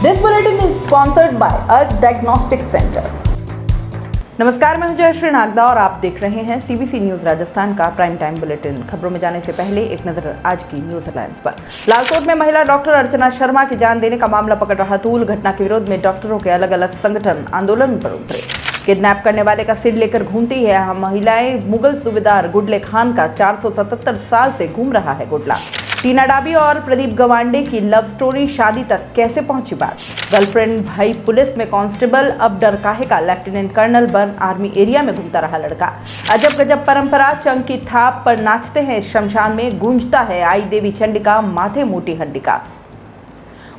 This bulletin is sponsored by Earth Diagnostic Center. नमस्कार, मैं हूं जयश्री नागदा और आप देख रहे हैं सीबीसी न्यूज राजस्थान का प्राइम टाइम बुलेटिन। खबरों में जाने से पहले एक नजर आज की न्यूज हेडलाइंस पर। लालसोट में महिला डॉक्टर अर्चना शर्मा की जान देने का मामला पकड़ रहा तूल। घटना के विरोध में डॉक्टरों के अलग अलग संगठन आंदोलन पर उतरे। किडनैप करने वाले का सिर लेकर घूमती है महिलाएं। मुगल सूबेदार गुडले खान का 477 साल से घूम रहा है गुडला। टीना डाबी और प्रदीप गवांडे की लव स्टोरी शादी तक कैसे पहुंची बात। गर्लफ्रेंड भाई पुलिस में कांस्टेबल, अब डर काहे का। लेफ्टिनेंट कर्नल बन आर्मी एरिया में घूमता रहा लड़का। अजब गजब परंपरा, चंग की थाप पर नाचते हैं शमशान में। गूंजता है आई देवी चंडिका, माथे मोटी हड्डिका।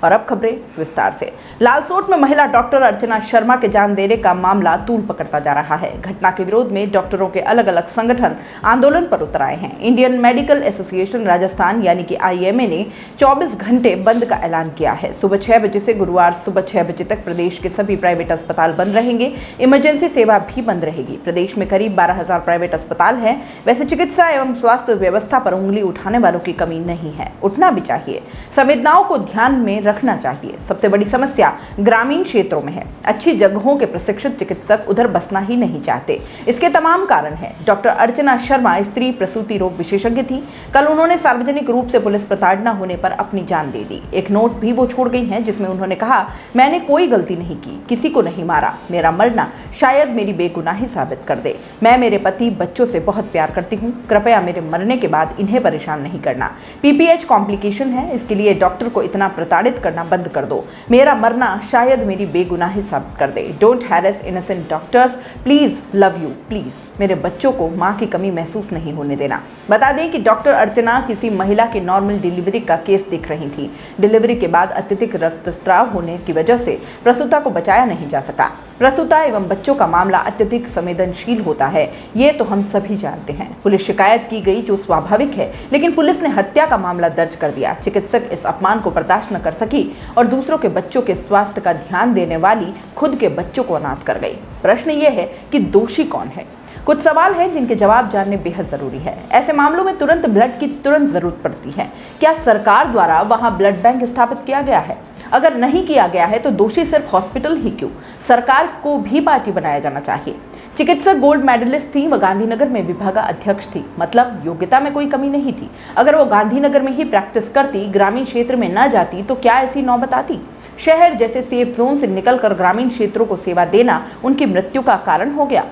और अब खबरें विस्तार से। लालसोट में महिला डॉक्टर अर्चना शर्मा के जान देने का मामला तूल पकड़ता जा रहा है। घटना के विरोध में डॉक्टरों के अलग अलग संगठन आंदोलन पर उतर आए हैं। इंडियन मेडिकल एसोसिएशन राजस्थान यानी कि IMA ने 24 घंटे बंद का ऐलान किया है। सुबह 6 बजे से गुरुवार सुबह 6 बजे तक प्रदेश के सभी प्राइवेट अस्पताल बंद रहेंगे। इमरजेंसी सेवा भी बंद रहेगी। प्रदेश में करीब 12,000 प्राइवेट अस्पताल हैं। वैसे चिकित्सा एवं स्वास्थ्य व्यवस्था पर उंगली उठाने वालों की कमी नहीं है, उठना भी चाहिए। संवेदनाओं को ध्यान में रखना चाहिए। सबसे बड़ी समस्या ग्रामीण क्षेत्रों में है। अच्छी जगहों के प्रशिक्षित चिकित्सक उधर बसना ही नहीं चाहते। इसके तमाम कारण हैं। डॉक्टर अर्चना शर्मा स्त्री प्रसूति रोग विशेषज्ञ थी। कल उन्होंने सार्वजनिक रूप से पुलिस प्रताड़ना होने पर अपनी जान दे दी। एक नोट भी वो छोड़ गई हैं जिसमें उन्होंने कहा, मैंने कोई गलती नहीं की, किसी को नहीं मारा। मेरा मरना शायद मेरी बेगुनाही साबित कर दे। मैं मेरे पति बच्चों से बहुत प्यार करती हूँ। कृपया मेरे मरने के बाद इन्हें परेशान नहीं करना। PPH कॉम्प्लिकेशन है, इसके लिए डॉक्टर को इतना प्रताड़ित करना बंद कर दो। मेरा मरना शायद मेरी बेगुनाही साबित कर दे। Don't harass innocent doctors, please, love you, please. मेरे बच्चों को मां की कमी महसूस नहीं होने देना। बता दें कि डॉक्टर अर्चना किसी महिला की नॉर्मल डिलीवरी का केस दिख रही थी। डिलीवरी के बाद अत्यधिक रक्तस्राव होने की वजह से प्रसूता को बचाया नहीं जा सका। प्रसूता एवं बच्चों का मामला अत्यधिक संवेदनशील होता है, ये तो हम सभी जानते हैं। पुलिस शिकायत की गई जो स्वाभाविक है, लेकिन पुलिस ने हत्या का मामला दर्ज कर दिया। चिकित्सक इस अपमान को बर्दाश्त न कर सकी और दूसरों के बच्चों के स्वास्थ्य का ध्यान देने वाली खुद के बच्चों को अनाथ कर गई। प्रश्न ये है कि दोषी कौन है। कुछ सवाल हैं जिनके जवाब जानने बेहद जरूरी है। ऐसे मामलों में तुरंत ब्लड की तुरंत जरूरत पड़ती है। क्या सरकार द्वारा वहां ब्लड बैंक स्थापित किया गया है? अगर नहीं किया गया है तो दोषी सिर्फ हॉस्पिटल ही क्यों, सरकार को भी पार्टी बनाया जाना चाहिए। चिकित्सक गोल्ड मेडलिस्ट थी, वह गांधीनगर में विभागा अध्यक्ष थी, मतलब योग्यता में कोई कमी नहीं थी। अगर वो गांधीनगर में ही प्रैक्टिस करती, ग्रामीण क्षेत्र में न जाती तो क्या ऐसी नौबत आती? शहर जैसे सेफ जोन से निकलकर ग्रामीण क्षेत्रों को सेवा देना उनकी मृत्यु का कारण हो गया।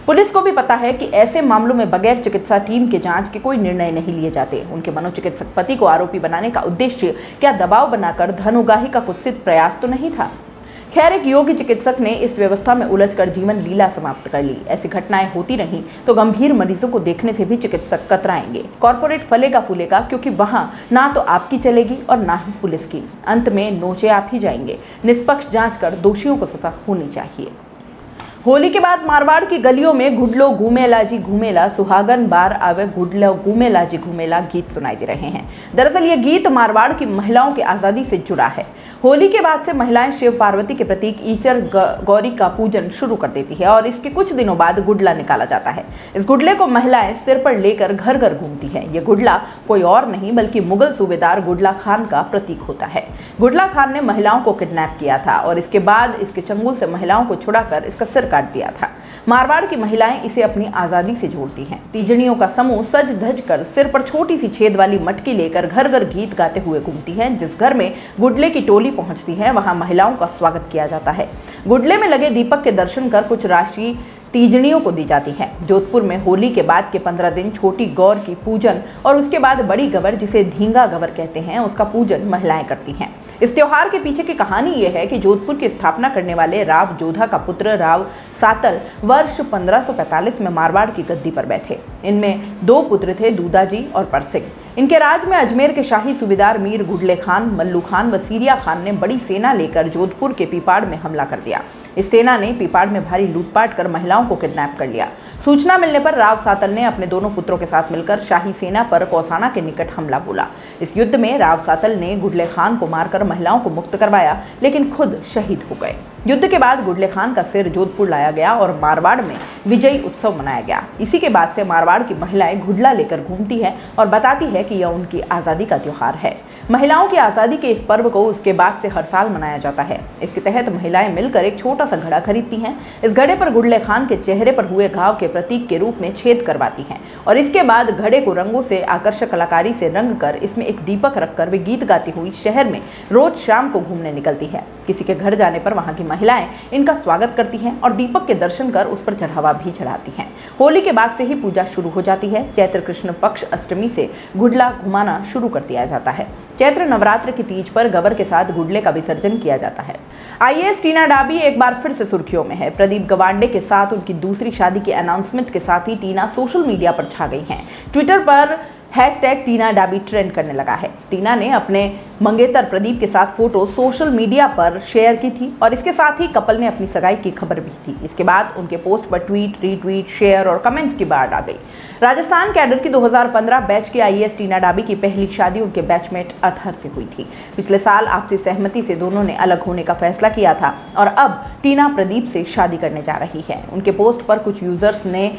पुलिस को भी पता है कि ऐसे मामलों में बगैर चिकित्सा टीम के जांच के कोई निर्णय नहीं लिए जाते। उनके मनोचिकित्सक पति को आरोपी बनाने का उद्देश्य क्या दबाव बनाकर धन उगाही का कुत्सित प्रयास तो नहीं था? खैर, एक योग्य चिकित्सक ने इस व्यवस्था में उलझकर जीवन लीला समाप्त कर ली। ऐसी घटनाएं होती रहीं तो गंभीर मरीजों को देखने से भी चिकित्सक कतराएंगे। कॉर्पोरेट फलेगा फूलेगा, क्योंकि वहां ना तो आपकी चलेगी और ना ही पुलिस की। अंत में नोचे आप ही जाएंगे। निष्पक्ष जांच कर दोषियों को सजा होनी चाहिए। होली के बाद मारवाड़ की गलियों में घुडलो घूमेला जी घूमेला, सुहागन बार आवे घुडलो घूमेला जी घूमेला गीत सुनाई दे रहे हैं। दरअसल ये गीत मारवाड़ की महिलाओं की आज़ादी से जुड़ा है। होली के बाद से महिलाएं शिव पार्वती के प्रतीक ईसर गौरी का पूजन शुरू कर देती है और इसके कुछ दिनों बाद गुडला निकाला जाता है। इस गुडले को महिलाएं सिर पर लेकर घर घर घूमती हैं। ये गुडला कोई और नहीं बल्कि मुगल सूबेदार गुडला खान का प्रतीक होता है। गुडला खान ने महिलाओं को किडनैप किया था और इसके बाद इसके चंगुल से महिलाओं को छुड़ाकर इसका सिर काट दिया था। मारवाड़ की महिलाएं इसे अपनी आजादी से जोड़ती हैं। तीजड़ियों का समूह सज धज कर सिर पर छोटी सी छेद वाली मटकी लेकर घर घर गीत गाते हुए घूमती हैं। जिस घर में गुडले की टोली पहुंचती है वहां महिलाओं का स्वागत किया जाता है। गुडले में लगे दीपक के दर्शन कर कुछ राशि तीजड़ियों को दी जाती है। जोधपुर में होली के बाद के 15 दिन छोटी गौर की पूजन और उसके बाद बड़ी गवर, जिसे धींगा गवर कहते हैं, उसका पूजन महिलाएं करती हैं। इस त्योहार के पीछे की कहानी ये है कि जोधपुर की स्थापना करने वाले राव जोधा का पुत्र राव सातल वर्ष 1545 में मारवाड़ की गद्दी पर बैठे। इनमें 2 पुत्र थे, दूदाजी और परसिंह। इनके राज में अजमेर के शाही सूबेदार मीर गुडले खान, मल्लू खान व सीरिया खान ने बड़ी सेना लेकर जोधपुर के पीपाड़ में हमला कर दिया। इस सेना ने पीपाड़ में भारी लूटपाट कर महिलाओं को किडनैप कर लिया। सूचना मिलने पर राव सातल ने अपने दोनों पुत्रों के साथ मिलकर शाही सेना पर कौसाना के निकट हमला बोला। इस युद्ध में राव सातल ने गुडले खान को मारकर महिलाओं को मुक्त करवाया, लेकिन खुद शहीद हो गए। युद्ध के बाद गुडले खान का सिर जोधपुर लाया गया और मारवाड़ में विजयी उत्सव मनाया गया। इसी के बाद से मारवाड़ की महिलाएं घुडला लेकर घूमती हैं और बताती है कि यह उनकी आज़ादी का त्योहार है। महिलाओं की आज़ादी के इस पर्व को उसके बाद से हर साल मनाया जाता है। इसके तहत महिलाएं मिलकर एक छोटा सा घड़ा खरीदती हैं। इस घड़े पर गुडले खान के चेहरे पर हुए घाव के प्रतीक के रूप में छेद करवाती हैं और इसके बाद घड़े को रंगों से आकर्षक कलाकारी से रंग कर इसमें एक दीपक रखकर वे गीत गाती हुई शहर में रोज शाम को घूमने निकलती है। किसी के घर जाने पर वहां की महिलाएं इनका स्वागत करती हैं और दीपक के दर्शन कर उस पर चढ़ावा भी चढ़ाती हैं। होली के बाद से ही पूजा शुरू हो जाती है। चैत्र कृष्ण पक्ष अष्टमी से गुडला घुमाना शुरू कर दिया जाता है। चैत्र नवरात्र की तीज पर गबर के साथ गुडले का विसर्जन किया जाता है। आईएएस टीना डाबी एक बार फिर से सुर्खियों में है। प्रदीप गवांडे के साथ उनकी दूसरी शादी के अनाउंसमेंट के साथ ही टीना सोशल मीडिया पर छा गई हैं। ट्विटर पर #टीना डाबी ट्रेंड करने लगा है। टीना ने अपने मंगेतर प्रदीप के साथ फोटो सोशल मीडिया पर शेयर की थी और इसके साथ ही कपल ने अपनी सगाई की खबर भी थी। इसके बाद उनके पोस्ट पर ट्वीट, रीट्वीट, शेयर और कमेंट्स की बाढ़ आ गई। राजस्थान कैडर की 2015 बैच की आईएएस टीना डाबी की पहली शादी उनके बैचमेट अतहर से हुई थी। पिछले साल आपसी सहमति से दोनों ने अलग होने का फैसला किया था और अब टीना प्रदीप से शादी करने जा रही है। उनके पोस्ट पर कुछ यूजर्स ने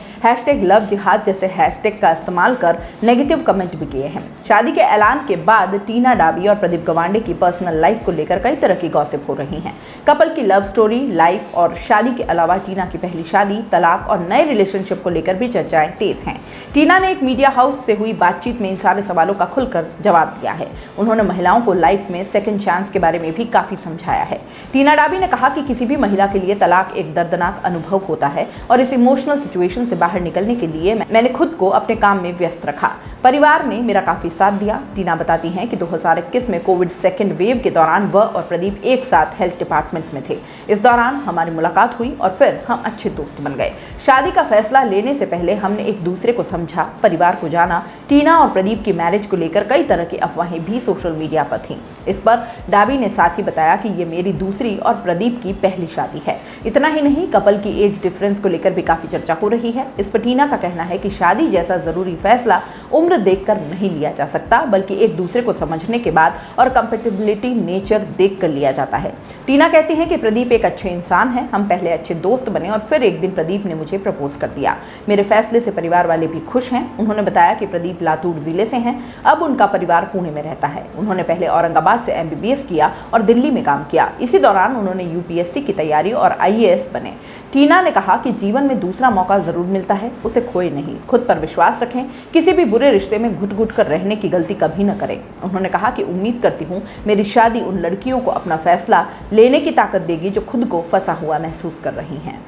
#लवजिहाद जैसे हैशटैग का इस्तेमाल कर नेगेटिव कमेंट भी किए हैं। शादी के ऐलान के बाद टीना डाबी और प्रदीप गवांडे की पर्सनल लाइफ को लेकर कई तरह की गॉसिप हो रही हैं। कपल की लव स्टोरी, लाइफ और शादी के अलावा टीना की पहली शादी, तलाक और नए रिलेशनशिप को लेकर भी चर्चाएं तेज हैं। टीना ने एक मीडिया हाउस से हुई बातचीत में इन सारे सवालों का खुलकर जवाब दिया है। उन्होंने महिलाओं को लाइफ में सेकंड चांस के बारे में भी काफी समझाया है। टीना डाबी ने कहा कि किसी भी महिला के लिए तलाक एक दर्दनाक अनुभव होता है और इस इमोशनल सिचुएशन से बाहर निकलने के लिए मैंने खुद को अपने काम में व्यस्त रखा। परिवार ने मेरा काफी साथ दिया। टीना बताती हैं कि 2021 में कोविड सेकेंड वेव के दौरान वह और प्रदीप एक साथ हेल्थ डिपार्टमेंट में थे। इस दौरान हमारी मुलाकात हुई और फिर हम अच्छे दोस्त बन गए। शादी का फैसला लेने से पहले हमने एक दूसरे को समझा, परिवार को जाना। टीना और प्रदीप की मैरिज को लेकर कई तरह की अफवाहें भी सोशल मीडिया पर थीं। इस पर डाबी ने साथ ही बताया कि ये मेरी दूसरी और प्रदीप की पहली शादी है। इतना ही नहीं, कपल की एज डिफरेंस को लेकर भी काफी चर्चा हो रही है। इस पर टीना का कहना है कि शादी जैसा जरूरी फैसला उम्र देखकर नहीं लिया जा सकता, बल्कि एक दूसरे को समझने के बाद और कंपैटिबिलिटी नेचर देखकर लिया जाता है। टीना कहती हैं कि प्रदीप एक अच्छे इंसान है। हम पहले अच्छे दोस्त बने और फिर एक दिन प्रदीप ने मुझे प्रपोज कर दिया। मेरे फैसले से परिवार वाले भी खुश हैं। उन्होंने बताया कि प्रदीप लातूर जिले से हैं, अब उनका परिवार पुणे में रहता है। उन्होंने पहले औरंगाबाद से MBBS किया और दिल्ली में काम किया। इसी दौरान उन्होंने UPSC की तैयारी और IAS बने। टीना ने कहा कि जीवन में दूसरा मौका जरूर मिलता है, उसे खोए नहीं, खुद पर विश्वास रखें, किसी भी बुरे रिश्ते में घुट-घुट कर रहने की गलती कभी न करें। उन्होंने कहा कि उम्मीद करती हूँ मेरी शादी उन लड़कियों को अपना फैसला लेने की ताकत देगी जो खुद को फंसा हुआ महसूस कर रही हैं।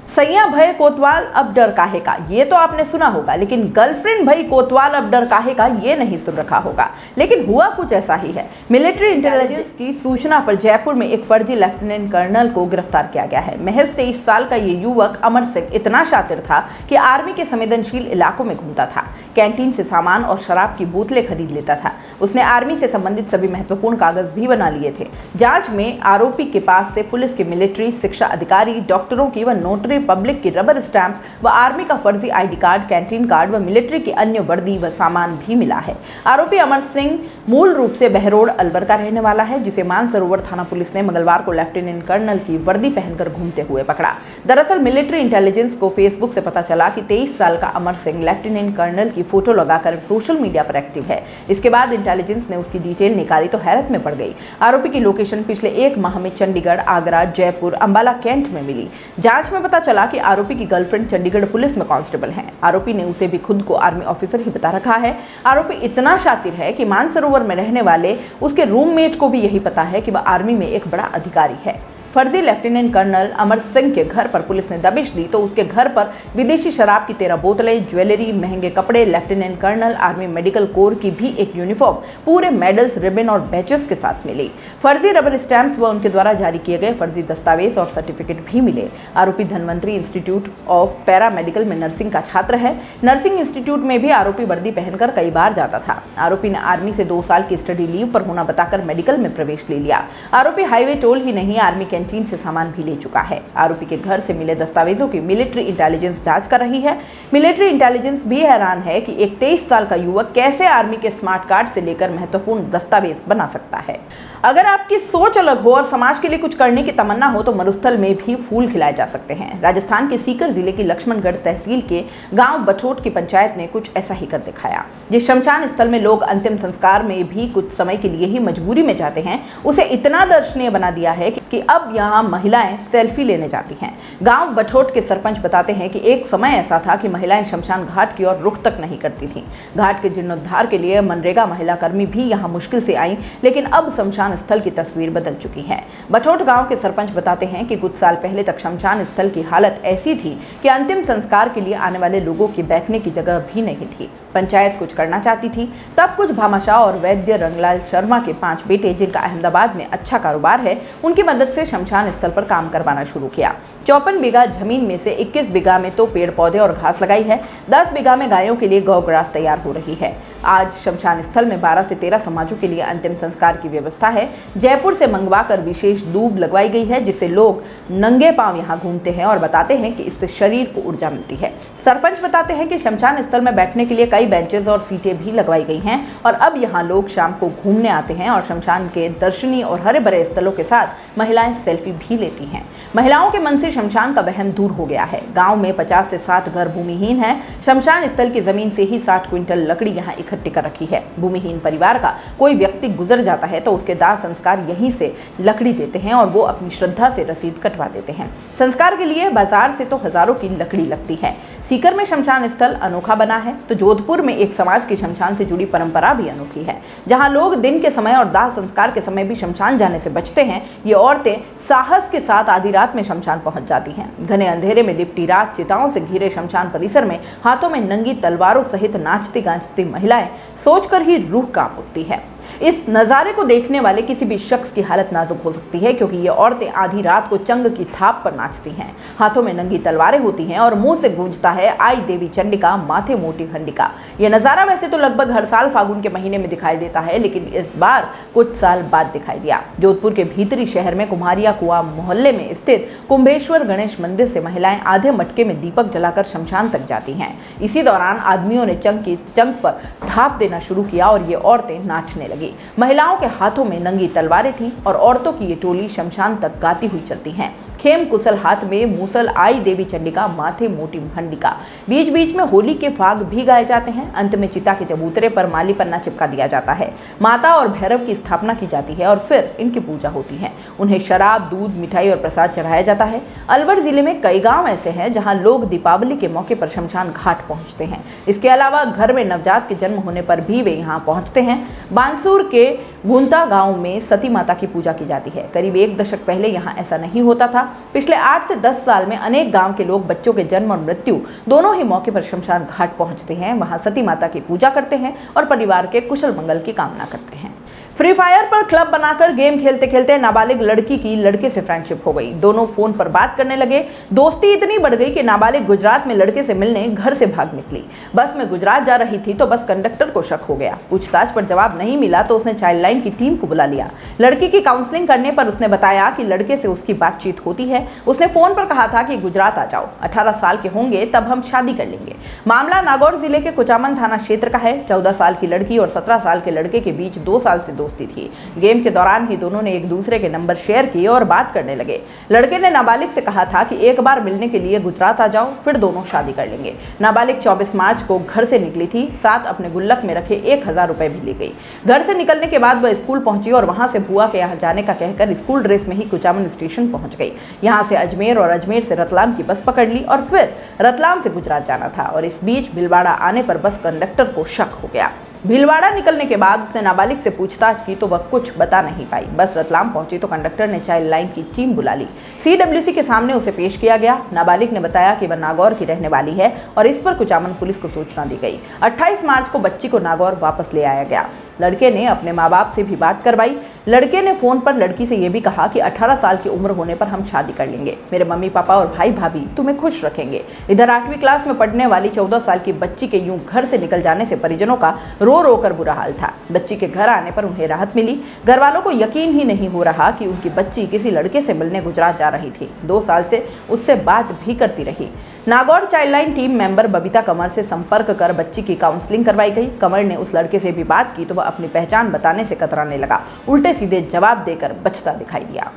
सैया भय कोतवाल अब डर काहे का, ये तो आपने सुना होगा, लेकिन गर्लफ्रेंड भई कोतवाल अब डर काहे का, ये नहीं सुन रखा होगा। लेकिन हुआ कुछ ऐसा ही है। मिलिट्री इंटेलिजेंस की सूचना पर जयपुर में एक फर्जी लेफ्टिनेंट कर्नल को गिरफ्तार किया गया है। महज 23 साल का ये युवक अमर सिंह इतना शातिर था कि आर्मी के संवेदनशील इलाकों में घूमता था, कैंटीन से सामान और शराब की बोतलें खरीद लेता था। उसने आर्मी से संबंधित सभी महत्वपूर्ण कागज भी बना लिए थे। जांच में आरोपी के पास से पुलिस के मिलिट्री, शिक्षा अधिकारी, डॉक्टरों की व नोटरी पब्लिक की रबर स्टैंप व आर्मी का फर्जी ID कार्ड, कैंटीन कार्ड व मिलिट्री की अन्य वर्दी व सामान भी मिला है। आरोपी अमर सिंह मूल रूप से बहरोड अलवर का रहने वाला है, जिसे मानसरोवर थाना पुलिस ने मंगलवार को लेफ्टिनेंट कर्नल की वर्दी पहनकर घूमते हुए पकड़ा। दरअसल मिलिट्री इंटेलिजेंस को फेसबुक से पता चला कि 23 साल का अमर सिंह लेफ्टिनेंट कर्नल की फोटो लगाकर सोशल मीडिया पर एक्टिव है। इसके बाद इंटेलिजेंस ने उसकी डिटेल निकाली तो हैरत में पड़ गई। आरोपी की लोकेशन पिछले 1 माह में चंडीगढ़, आगरा, जयपुर, अंबाला, कैंट में मिली। जांच में पता चला कि आरोपी की गर्लफ्रेंड चंडीगढ़ पुलिस में कांस्टेबल है। आरोपी ने उसे भी खुद को आर्मी ऑफिसर ही बता रखा है। आरोपी इतना शातिर है कि मानसरोवर में रहने वाले उसके रूममेट को भी यही पता है कि वह आर्मी में एक बड़ा अधिकारी है। फर्जी लेफ्टिनेंट कर्नल अमर सिंह के घर पर पुलिस ने दबिश दी तो उसके घर पर विदेशी शराब की 13 बोतलें, ज्वेलरी, महंगे कपड़े, lieutenant colonel, army medical corps की भी एक यूनिफॉर्म, पूरे मेडल्स, रिबन और बैचेस के साथ मिली। फर्जी रबर स्टैंप्स व उनके द्वारा जारी किए गए फर्जी दस्तावेज और सर्टिफिकेट भी मिले। आरोपी धनवंतरी इंस्टीट्यूट ऑफ पैरामेडिकल में नर्सिंग का छात्र है। नर्सिंग इंस्टीट्यूट में भी आरोपी वर्दी पहनकर कई बार जाता था। आरोपी ने आर्मी से 2 साल की स्टडी लीव पर होना बताकर मेडिकल में प्रवेश ले लिया। आरोपी हाईवे टोल ही नहीं, आर्मी कैंटीन से सामान भी ले चुका है। आरोपी के घर से मिले दस्तावेजों की मिलिट्री इंटेलिजेंस जांच कर रही है। मिलिट्री इंटेलिजेंस भी हैरान है कि एक 23 साल का युवक कैसे आर्मी के स्मार्ट कार्ड से लेकर महत्वपूर्ण दस्तावेज बना सकता है। अगर आपकी सोच अलग हो और समाज के लिए कुछ करने की तमन्ना हो तो मरुस्थल में भी फूल खिलाए जा सकते हैं। राजस्थान के सीकर जिले की लक्ष्मणगढ़ तहसील के गांव बठोट की पंचायत ने कुछ ऐसा ही कर दिखाया। जिस शमशान स्थल में लोग अंतिम संस्कार में भी कुछ समय के लिए ही मजबूरी में जाते हैं, उसे इतना दर्शनीय बना दिया है कि अब यहाँ महिलाएं सेल्फी लेने जाती हैं। गांव बठोट के सरपंच बताते हैं कि एक समय ऐसा था कि महिलाएं शमशान घाट की ओर रुख तक नहीं करती थीं। घाट के जीर्णोद्धार के लिए मनरेगा महिला कर्मी भी यहाँ मुश्किल से आई, लेकिन अब शमशान स्थल की तस्वीर बदल चुकी है। बठोट गांव के सरपंच बताते हैं कि कुछ साल पहले तक शमशान स्थल की हालत ऐसी थी कि अंतिम संस्कार के लिए आने वाले लोगों की बैठने की जगह भी नहीं थी। पंचायत कुछ करना चाहती थी, तब कुछ भामाशाह और वैद्य रंगलाल शर्मा के 5 बेटे, जिनका अहमदाबाद में अच्छा कारोबार है, उनकी मदद से शमशान स्थल पर काम करवाना शुरू किया। 54 बीघा जमीन में से 21 बीघा में तो पेड़ पौधे और घास लगाई है, 10 बीघा में गायों के लिए गौ ग्रास तैयार हो रही है। आज शमशान स्थल में 12 से 13 समाजों के लिए अंतिम संस्कार की व्यवस्था है। जयपुर से मंगवाकर विशेष दूब लगवाई गई है, जिससे लोग नंगे पांव यहाँ घूमते हैं और बताते हैं कि इससे शरीर को ऊर्जा मिलती है। सरपंच बताते हैं कि शमशान स्थल में बैठने के लिए कई बेंचेस और सीटें भी लगवाई गई हैं और अब यहाँ लोग शाम को घूमने आते हैं और शमशान के दर्शनीय और हरे भरे स्थलों के साथ महिलाएं सेल्फी भी लेती हैं। महिलाओं के मन से शमशान का वहम दूर हो गया है। गांव में 50 से 60 घर भूमिहीन हैं। शमशान स्थल की जमीन से ही 60 क्विंटल लकड़ी यहाँ इकट्ठी कर रखी है। भूमिहीन परिवार का कोई व्यक्ति गुजर जाता है तो उसके दाह संस्कार यहीं से लकड़ी देते हैं और वो अपनी श्रद्धा से रसीद कटवा देते हैं। संस्कार के लिए बाजार से तो हजारों की लकड़ी लगती है। सीकर में शमशान स्थल अनोखा बना है तो जोधपुर में एक समाज की शमशान से जुड़ी परंपरा भी अनोखी है, जहां लोग दिन के समय और दाह संस्कार के समय भी शमशान जाने से बचते हैं। ये औरतें साहस के साथ आधी रात में शमशान पहुंच जाती हैं। घने अंधेरे में लिपटी रात चिताओं से घिरे शमशान परिसर में हाथों में नंगी तलवारों सहित नाचती गांचती महिलाएं सोचकर ही रूह कांप उठती है। इस नज़ारे को देखने वाले किसी भी शख्स की हालत नाजुक हो सकती है, क्योंकि ये औरतें आधी रात को चंग की थाप पर नाचती हैं। हाथों में नंगी तलवारें होती हैं और मुंह से गूंजता है आई देवी चंडिका माथे मोटी खंडिका। ये नज़ारा वैसे तो लगभग हर साल फागुन के महीने में दिखाई देता है, लेकिन इस बार कुछ साल बाद दिखाई दिया। जोधपुर के भीतरी शहर में कुम्हारिया कुआं मोहल्ले में स्थित कुंभेश्वर गणेश मंदिर से महिलाएं आधे मटके में दीपक जलाकर शमशान तक जाती हैं। इसी दौरान आदमियों ने चंग पर थाप देना शुरू किया और ये औरतें नाचने लगी। महिलाओं के हाथों में नंगी तलवारें थीं और औरतों की ये टोली शमशान तक गाती हुई चलती हैं। खेम कुशल हाथ में मूसल आई देवी चंडिका माथे मोटी खंडिका। बीच बीच में होली के फाग भी गाए जाते हैं। अंत में चिता के चबूतरे पर माली पन्ना चिपका दिया जाता है। माता और भैरव की स्थापना की जाती है और फिर इनकी पूजा होती है। उन्हें शराब, दूध, मिठाई और प्रसाद चढ़ाया जाता है। अलवर जिले में कई गांव ऐसे हैं जहां लोग दीपावली के मौके पर शमशान घाट पहुंचते हैं। इसके अलावा घर में नवजात के जन्म होने पर भी वे यहाँ पहुंचते हैं। बांसुर के गुंता गांव में सती माता की पूजा की जाती है। करीब 1 दशक पहले यहाँ ऐसा नहीं होता था। पिछले 8 से 10 साल में अनेक गांव के लोग बच्चों के जन्म और मृत्यु दोनों ही मौके पर शमशान घाट पहुंचते हैं, वहां सती माता की पूजा करते हैं और परिवार के कुशल मंगल की कामना करते हैं। फ्री फायर पर क्लब बनाकर गेम खेलते खेलते नाबालिग लड़की की लड़के से फ्रेंडशिप हो गई। दोनों फोन पर बात करने लगे। दोस्ती इतनी बढ़ गई कि नाबालिग गुजरात में लड़के से मिलने घर से भाग निकली। बस में गुजरात जा रही थी तो बस कंडक्टर को शक हो गया। पूछताछ पर जवाब नहीं मिला तो उसने चाइल्ड लाइन की टीम को बुला लिया। लड़की की काउंसलिंग करने पर उसने बताया कि लड़के से उसकी बातचीत होती है। उसने फोन पर कहा था कि गुजरात आ जाओ, 18 साल के होंगे तब हम शादी कर लेंगे। मामला नागौर जिले के कुचामन थाना क्षेत्र का है। 14 साल की लड़की और 17 साल के लड़के के बीच 2 साल से दोस्ती थी। गेम के दौरान ही दोनों ने एक दूसरे के नंबर शेयर किए और बात करने लगे। लड़के ने नाबालिग से कहा था कि एक बार मिलने के लिए गुजरात आ जाओ, फिर दोनों शादी कर लेंगे। नाबालिग 24 मार्च को घर से निकली थी। साथ अपने गुल्लक में रखे 1000 रुपए भी ले गई। घर से निकलने के बाद वह स्कूल पहुंची और वहां से बुआ के यहाँ जाने का कहकर स्कूल ड्रेस में ही कुचामन स्टेशन पहुंच गई। यहाँ से अजमेर और अजमेर से रतलाम की बस पकड़ ली और फिर रतलाम से गुजरात जाना था और इस बीच भीलवाड़ा आने पर बस कंडक्टर को शक हो गया। भीलवाड़ा निकलने के बाद उसने नाबालिग से पूछताछ की तो वह कुछ बता नहीं पाई। बस रतलाम पहुंची तो कंडक्टर ने चाइल्ड लाइन की टीम बुला ली। CWC के सामने उसे पेश किया गया। नाबालिग ने बताया कि वह नागौर की रहने वाली है और इस पर कुचामन पुलिस को सूचना दी गई। 28 मार्च को बच्ची को नागौर वापस ले आया गया। लड़के ने अपने माँ बाप से भी बात करवाई। लड़के ने फोन पर लड़की से यह भी कहा कि 18 साल की उम्र होने पर हम शादी कर लेंगे, मेरे मम्मी पापा और भाई भाभी तुम्हें खुश रखेंगे। इधर 8वीं क्लास में पढ़ने वाली 14 साल की बच्ची के यूं घर से निकल जाने से परिजनों का रो रो कर बुरा हाल था। बच्ची के घर आने पर उन्हें राहत मिली। घर वालों को यकीन ही नहीं हो रहा कि उनकी बच्ची किसी लड़के से मिलने गुजरात जा रही थी। 2 साल से उससे बात भी करती रही। Nagaur Childline team member Babita Kanwar से संपर्क कर बच्ची की काउंसलिंग करवाई गई। कंवर ने उस लड़के से भी बात की तो वह अपनी पहचान बताने से कतराने लगा। उल्टे सीधे जवाब देकर बचता दिखाई दिया।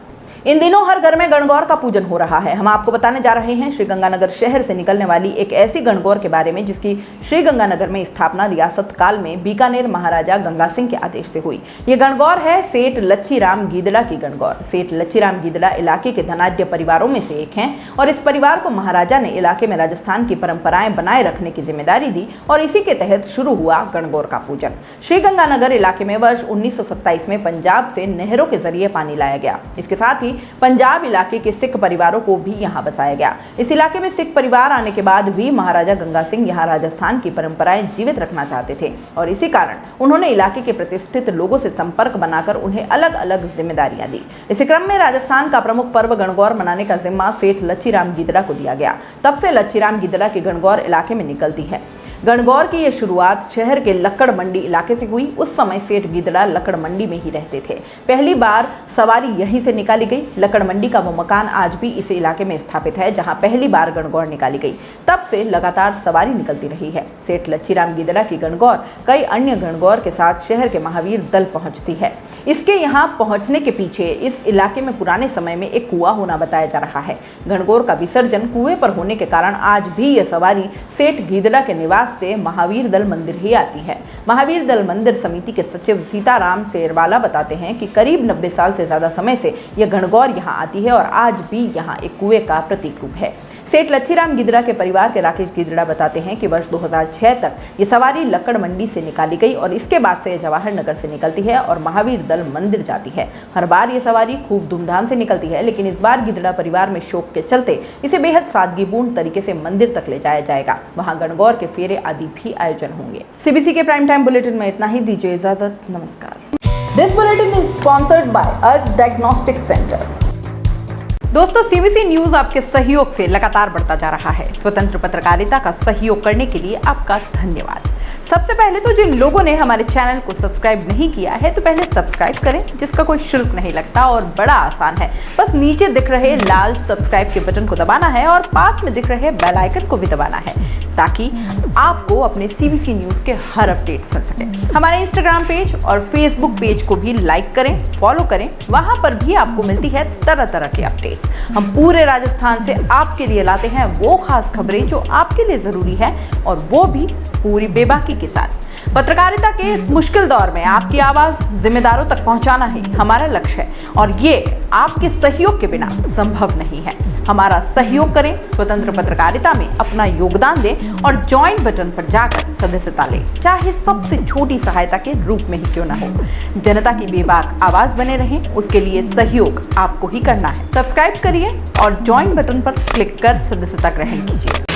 इन दिनों हर घर में गणगौर का पूजन हो रहा है। हम आपको बताने जा रहे हैं श्रीगंगानगर शहर से निकलने वाली एक ऐसी गणगौर के बारे में जिसकी श्रीगंगानगर में स्थापना रियासत काल में बीकानेर महाराजा गंगा सिंह के आदेश से हुई। ये गणगौर है सेठ लच्छीराम गीदड़ा की गणगौर। सेठ लच्छीराम गीदड़ा इलाके के धनाढ्य परिवारों में से एक हैं और इस परिवार को महाराजा ने इलाके में राजस्थान की परंपराएं बनाए रखने की जिम्मेदारी दी और इसी के तहत शुरू हुआ गणगौर का पूजन। श्रीगंगानगर इलाके में वर्ष 1927 में पंजाब से नहरों के जरिए पानी लाया गया। इसके साथ ही पंजाब इलाके के सिख परिवारों को भी यहां बसाया गया। इस इलाके में सिख परिवार आने के बाद भी महाराजा गंगा सिंह यहां राजस्थान की परंपराएं जीवित रखना चाहते थे और इसी कारण उन्होंने इलाके के प्रतिष्ठित लोगों से संपर्क बनाकर उन्हें अलग अलग जिम्मेदारियां दी। इसी क्रम में राजस्थान का प्रमुख पर्व गणगौर मनाने का जिम्मा सेठ लच्छीराम गीदड़ा को दिया गया। तब से लच्छीराम गीदड़ा की गणगौर इलाके में निकलती है। गणगौर की यह शुरुआत शहर के लक्कड़ मंडी इलाके से हुई। उस समय सेठ गीदड़ा लक्कड़ मंडी में ही रहते थे। पहली बार सवारी यहीं से निकाली गई। लक्कड़ मंडी का वो मकान आज भी इस इलाके में स्थापित है जहां पहली बार गणगौर निकाली गई। तब से लगातार सवारी निकलती रही है। सेठ लच्छीराम गीदड़ा की गणगौर कई अन्य गणगौर के साथ शहर के महावीर दल पहुंचती है। इसके यहाँ पहुंचने के पीछे इस इलाके में पुराने समय में एक कुआं होना बताया जा रहा है। गणगौर का विसर्जन कुएं पर होने के कारण आज भी यह सवारी सेठ गीदड़ा के निवास से महावीर दल मंदिर ही आती है। महावीर दल मंदिर समिति के सचिव सीताराम शेरवाला बताते हैं कि करीब 90 साल से ज्यादा समय से यह गणगौर यहाँ आती है और आज भी यहाँ एक कुएं का प्रतीक रूप है। सेठ लच्छीराम गीदड़ा के परिवार के राकेश गीदड़ा बताते हैं कि वर्ष 2006 तक ये सवारी लक्कड़ मंडी से निकाली गई और इसके बाद से जवाहर नगर से निकलती है और महावीर दल मंदिर जाती है। हर बार ये सवारी खूब धूमधाम से निकलती है, लेकिन इस बार गीदड़ा परिवार में शोक के चलते इसे बेहद सादगीपूर्ण तरीके से मंदिर तक ले जाया जाएगा। वहाँ गणगौर के फेरे आदि भी आयोजन होंगे। CBC के प्राइम टाइम बुलेटिन में इतना ही। दीजिए इजाजत। नमस्कार। This bulletin is sponsored by earth diagnostic centre. दोस्तों, CBC न्यूज आपके सहयोग से लगातार बढ़ता जा रहा है। स्वतंत्र पत्रकारिता का सहयोग करने के लिए आपका धन्यवाद। सबसे पहले तो जिन लोगों ने हमारे चैनल को सब्सक्राइब नहीं किया है तो पहले सब्सक्राइब करें, जिसका कोई शुल्क नहीं लगता और बड़ा आसान है। बस नीचे दिख रहे लाल सब्सक्राइब के बटन को दबाना है और पास में दिख रहे बेल आइकन को भी दबाना है ताकि आपको अपने CBC न्यूज के हर अपडेट्स मिल सके। हमारे इंस्टाग्राम पेज और फेसबुक पेज को भी लाइक करें, फॉलो करें। वहां पर भी आपको मिलती है तरह तरह के अपडेट्स। हम पूरे राजस्थान से आपके लिए लाते हैं वो खास खबरें जो आपके लिए जरूरी है और वो भी पूरी बेबाकी के साथ। पत्रकारिता के इस मुश्किल दौर में आपकी आवाज जिम्मेदारों तक पहुंचाना ही हमारा लक्ष्य है और ये आपके सहयोग के बिना संभव नहीं है। हमारा सहयोग करें, स्वतंत्र पत्रकारिता में अपना योगदान दें और ज्वाइन बटन पर जाकर सदस्यता लें, चाहे सबसे छोटी सहायता के रूप में ही क्यों ना हो। जनता की बेबाक आवाज बने रहें, उसके लिए सहयोग आपको ही करना है। सब्सक्राइब करिए और ज्वाइन बटन पर क्लिक कर सदस्यता ग्रहण कीजिए।